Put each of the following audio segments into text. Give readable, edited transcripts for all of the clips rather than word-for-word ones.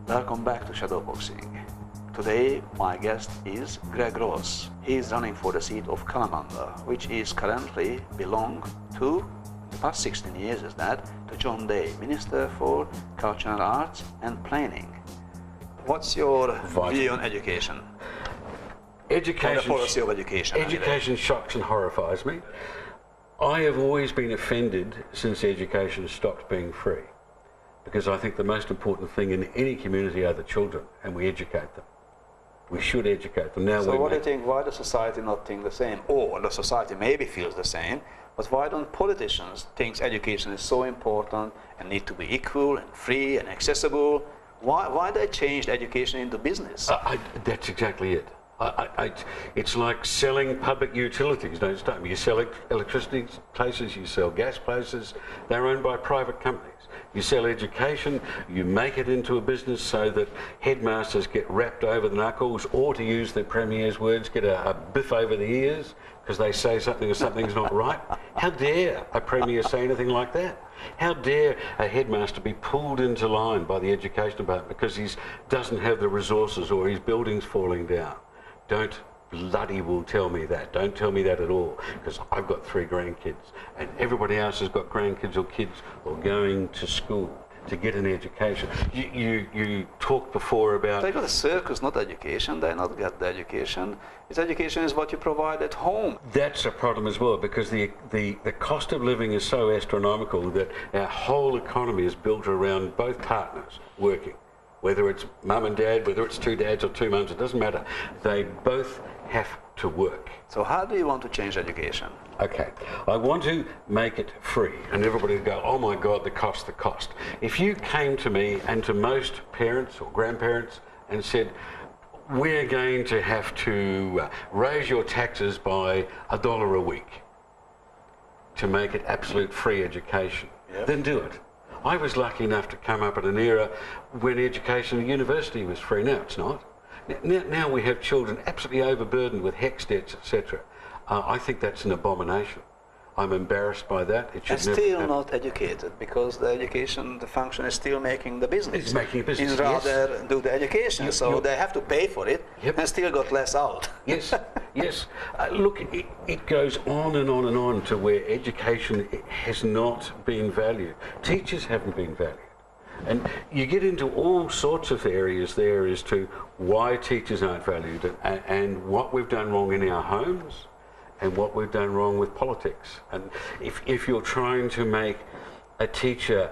Welcome back to Shadowboxing. Today my guest is Greg Ross. He is running for the seat of Kalamanda, which is currently belong to, the past 16 years is that, to John Day, Minister for Cultural Arts and Planning. What's your view on education? Education, or the policy of education. Education shocks and horrifies me. I have always been offended since education stopped being free, because I think the most important thing in any community are the children, and we educate them. We should educate them. Now, so what do you think, why does society not think the same? Or the society maybe feels the same, but why don't politicians think education is so important and need to be equal and free and accessible? Why they changed education into business? That's exactly it. It's like selling public utilities, don't stop me. You sell electricity places, you sell gas places, they're owned by private companies. You sell education, you make it into a business so that headmasters get wrapped over the knuckles, or to use the Premier's words, get a biff over the ears because they say something or something's not right. How dare a Premier say anything like that? How dare a headmaster be pulled into line by the Education Department because he doesn't have the resources or his building's falling down? Don't bloody well tell me that. Don't tell me that at all, because I've got 3 grandkids and everybody else has got grandkids or kids or going to school to get an education. You talked before about... They got a circus, not education. They not get the education. It's education is what you provide at home. That's a problem as well, because the cost of living is so astronomical that our whole economy is built around both partners working. Whether it's mum and dad, whether it's 2 dads or 2 mums, it doesn't matter. They both have to work. So how do you want to change education? Okay, I want to make it free, and everybody would go, oh my God, the cost. If you came to me and to most parents or grandparents and said, we're going to have to raise your taxes by $1 a week to make it absolute free education, then do it. I was lucky enough to come up at an era when education at university was free. Now it's not. Now we have children absolutely overburdened with HECS debts, etc. I think that's an abomination. I'm embarrassed by that. It should and still not educated, because the education, the function is still making the business. It's making a business, in rather do the education, so they have to pay for it and still got less out. Yes, yes. Look, it goes on and on and on to where education has not been valued. Teachers haven't been valued. And you get into all sorts of areas there as to why teachers aren't valued and what we've done wrong in our homes and what we've done wrong with politics. And if you're trying to make a teacher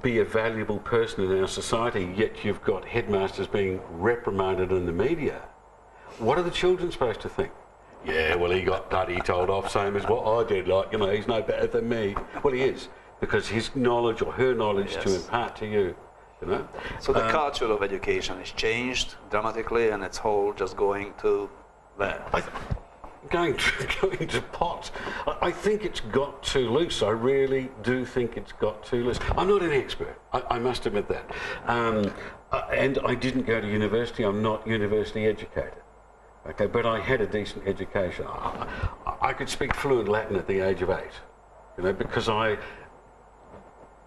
be a valuable person in our society, yet you've got headmasters being reprimanded in the media, what are the children supposed to think? Yeah, well, he got bloody told off, same as what I did, like, you know, he's no better than me. Well, he is, because his knowledge or her knowledge to impart to you, you know. So the culture of education has changed dramatically, and it's whole just going to there. Going to pot. I think it's got too loose. I really do think it's got too loose. I'm not an expert, I must admit that. And I didn't go to university. I'm not university educated. Okay, but I had a decent education. I could speak fluent Latin at the age of 8, you know, because I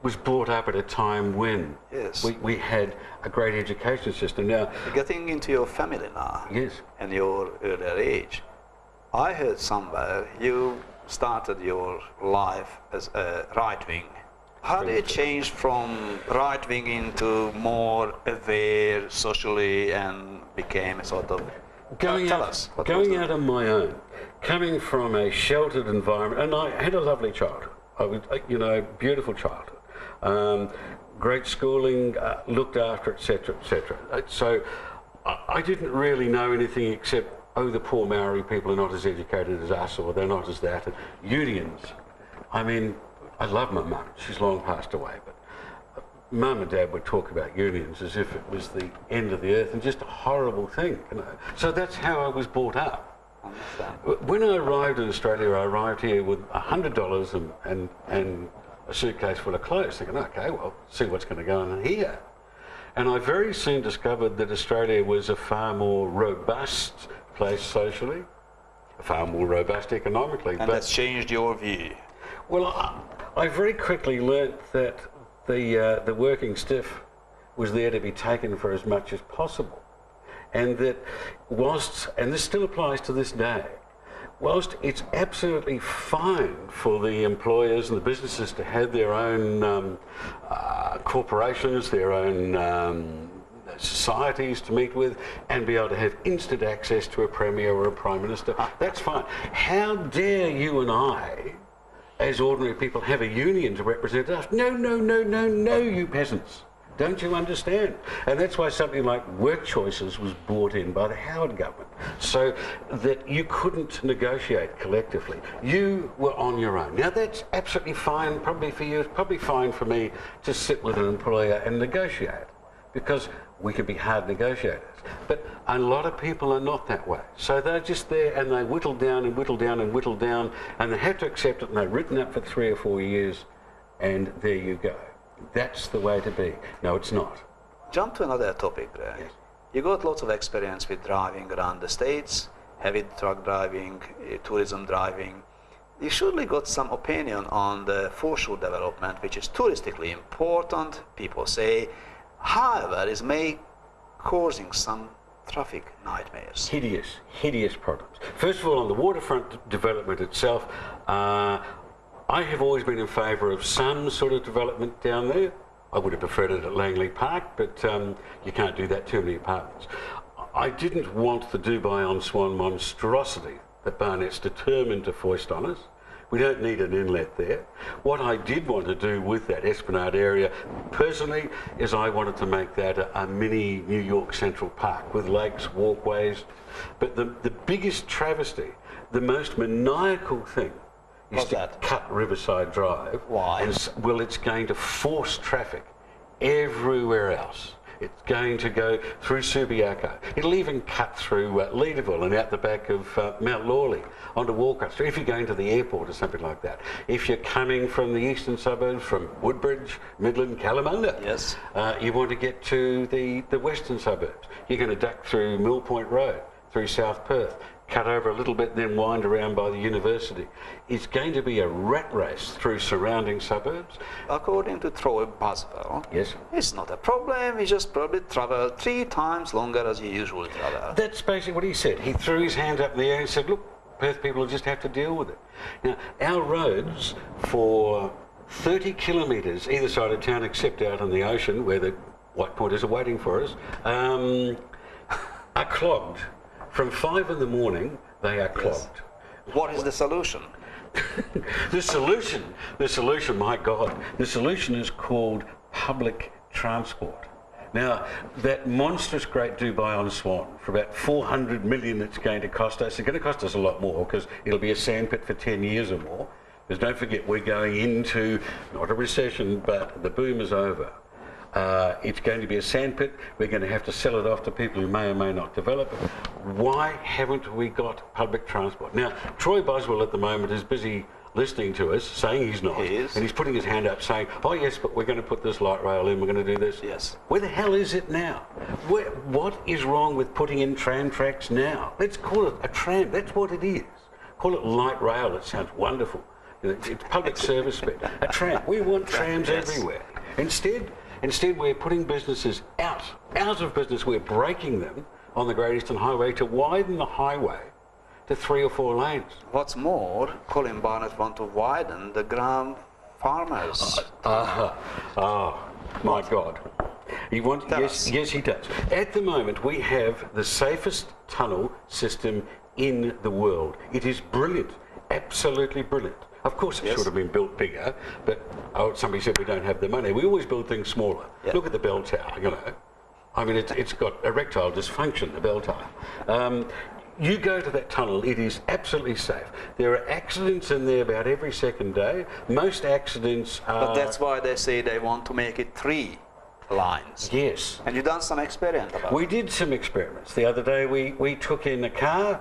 was brought up at a time when we had a great education system. Now, getting into your family now, and your earlier age, I heard somewhere you started your life as a right-wing. How do you change from right-wing into more aware socially and became a sort of... Going out on my own, coming from a sheltered environment, and I had a lovely childhood. I was, you know, beautiful childhood. Great schooling, looked after, etc., etc. So I didn't really know anything except, oh, the poor Maori people are not as educated as us, or they're not as that. And unions. I mean, I love my mum. She's long passed away, but Mum and Dad would talk about unions as if it was the end of the earth and just a horrible thing. You know? So that's how I was brought up. When I arrived in Australia, I arrived here with $100 and a suitcase full of clothes, thinking, okay, well, see what's going to go on here. And I very soon discovered that Australia was a far more robust place socially, far more robust economically. And that's changed your view? Well, I very quickly learnt that the working stiff was there to be taken for as much as possible. And that whilst, and this still applies to this day, whilst it's absolutely fine for the employers and the businesses to have their own corporations, their own societies to meet with, and be able to have instant access to a premier or a prime minister, that's fine. How dare you and I, as ordinary people, have a union to represent us? No, no, no, no, no, you peasants. Don't you understand? And that's why something like work choices was brought in by the Howard government, so that you couldn't negotiate collectively. You were on your own. Now that's absolutely fine, probably for you, it's probably fine for me to sit with an employer and negotiate, because we can be hard negotiators. But a lot of people are not that way. So they're just there and they whittle down and whittle down and whittle down, and they have to accept it, and they're written up for 3 or 4 years, and there you go. That's the way to be. No, it's not. Jump to another topic, Greg. Yes. You got lots of experience with driving around the States, heavy truck driving, tourism driving. You surely got some opinion on the Foreshore development, which is touristically important, people say, however, is causing some traffic nightmares. Hideous problems. First of all, on the waterfront development itself, I have always been in favour of some sort of development down there. I would have preferred it at Langley Park, but you can't do that, too many apartments. I didn't want the Dubai-on-Swan monstrosity that Barnett's determined to foist on us. We don't need an inlet there. What I did want to do with that Esplanade area, personally, is I wanted to make that a mini New York Central Park with lakes, walkways. But the biggest travesty, the most maniacal thing, is to cut Riverside Drive. Why? Well, it's going to force traffic everywhere else. It's going to go through Subiaco. It'll even cut through Leederville and out the back of Mount Lawley onto Walcott Street, if you're going to the airport or something like that. If you're coming from the eastern suburbs, from Woodbridge, Midland, Kalamunda, yes, you want to get to the western suburbs. You're going to duck through Mill Point Road, through South Perth, cut over a little bit, then wind around by the university. It's going to be a rat race through surrounding suburbs. According to Troy Boswell, yes, it's not a problem, you just probably travel 3 times longer as you usually travel. That's basically what he said. He threw his hand up in the air and said, look, Perth people will just have to deal with it. Now, our roads for 30 kilometres either side of town, except out on the ocean where the white pointers are waiting for us, are clogged. From 5 in the morning, they are clogged. Yes. What is the solution? The solution, my God, the solution is called public transport. Now, that monstrous great Dubai-on-Swan, for about 400 million it's going to cost us, it's going to cost us a lot more because it'll be a sandpit for 10 years or more. Because don't forget, we're going into, not a recession, but the boom is over. It's going to be a sandpit. We're going to have to sell it off to people who may or may not develop it. Why haven't we got public transport? Now, Troy Boswell at the moment is busy listening to us, saying he's not. He is. And he's putting his hand up saying, oh yes, but we're going to put this light rail in, we're going to do this. Yes. Where the hell is it now? What is wrong with putting in tram tracks now? Let's call it a tram. That's what it is. Call it light rail. It sounds wonderful. It's public service bit. A tram. We want trams everywhere. Instead, we're putting businesses out of business. We're breaking them on the Great Eastern Highway to widen the highway to 3 or 4 lanes. What's more, Colin Barnett wants to widen the Graham Farmers. My God. Yes, he does. At the moment, we have the safest tunnel system in the world. It is brilliant, absolutely brilliant. Of course, it should have been built bigger, but somebody said we don't have the money. We always build things smaller. Yep. Look at the bell tower, you know. I mean, it's got erectile dysfunction, the bell tower. You go to that tunnel, it is absolutely safe. There are accidents in there about every second day. Most accidents are... But that's why they say they want to make it 3 lines. Yes. And you've done some experiment about it. We did some experiments. The other day we took in a car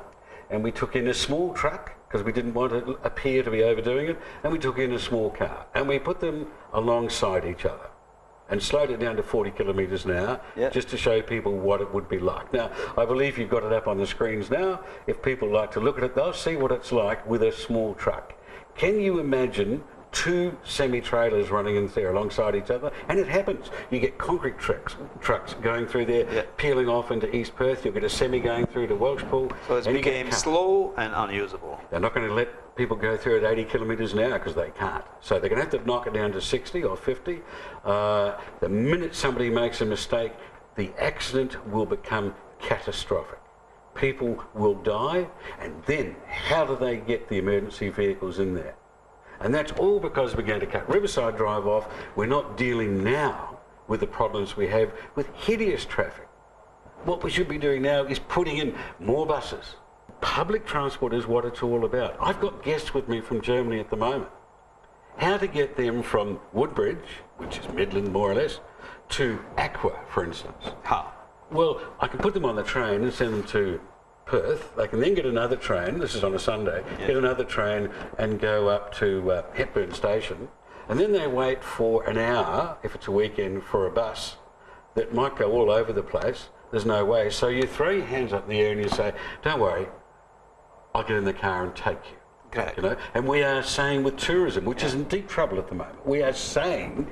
and we took in a small truck because we didn't want to appear to be overdoing it, and we took in a small car and we put them alongside each other and slowed it down to 40 kilometres an hour, just to show people what it would be like. Now, I believe you've got it up on the screens now. If people like to look at it, they'll see what it's like with a small truck. Can you imagine two semi-trailers running in there alongside each other, and it happens. You get concrete trucks going through there, peeling off into East Perth. You'll get a semi going through to Welshpool. So it became slow and unusable. They're not going to let people go through at 80 kilometres an hour because they can't. So they're going to have to knock it down to 60 or 50. The minute somebody makes a mistake, the accident will become catastrophic. People will die, and then how do they get the emergency vehicles in there? And that's all because we're going to cut Riverside Drive off. We're not dealing now with the problems we have with hideous traffic. What we should be doing now is putting in more buses. Public transport is what it's all about. I've got guests with me from Germany at the moment. How to get them from Woodbridge, which is Midland more or less, to Aqua, for instance. How? Well, I can put them on the train and send them to Perth. They can then get another train, this is on a Sunday, get another train and go up to Hepburn Station. And then they wait for an hour, if it's a weekend, for a bus that might go all over the place. There's no way. So you throw your hands up in the air and you say, don't worry, I'll get in the car and take you. Okay. You know, and we are saying with tourism, which is in deep trouble at the moment, we are saying,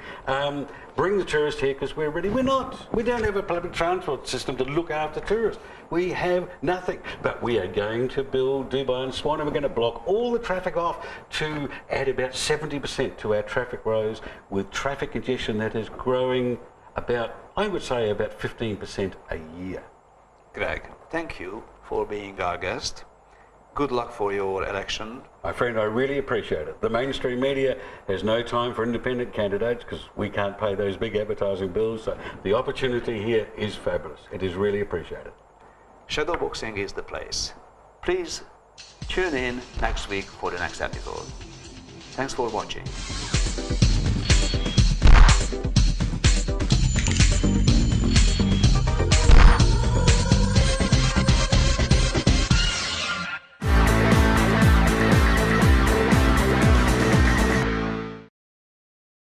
bring the tourists here because we're ready. We're not. We don't have a public transport system to look after tourists. We have nothing. But we are going to build Dubai and Swan, and we're going to block all the traffic off to add about 70% to our traffic roads with traffic congestion that is growing about, I would say, about 15% a year. Greg, thank you for being our guest. Good luck for your election. My friend, I really appreciate it. The mainstream media has no time for independent candidates because we can't pay those big advertising bills. So the opportunity here is fabulous. It is really appreciated. Shadowboxing is the place. Please tune in next week for the next episode. Thanks for watching.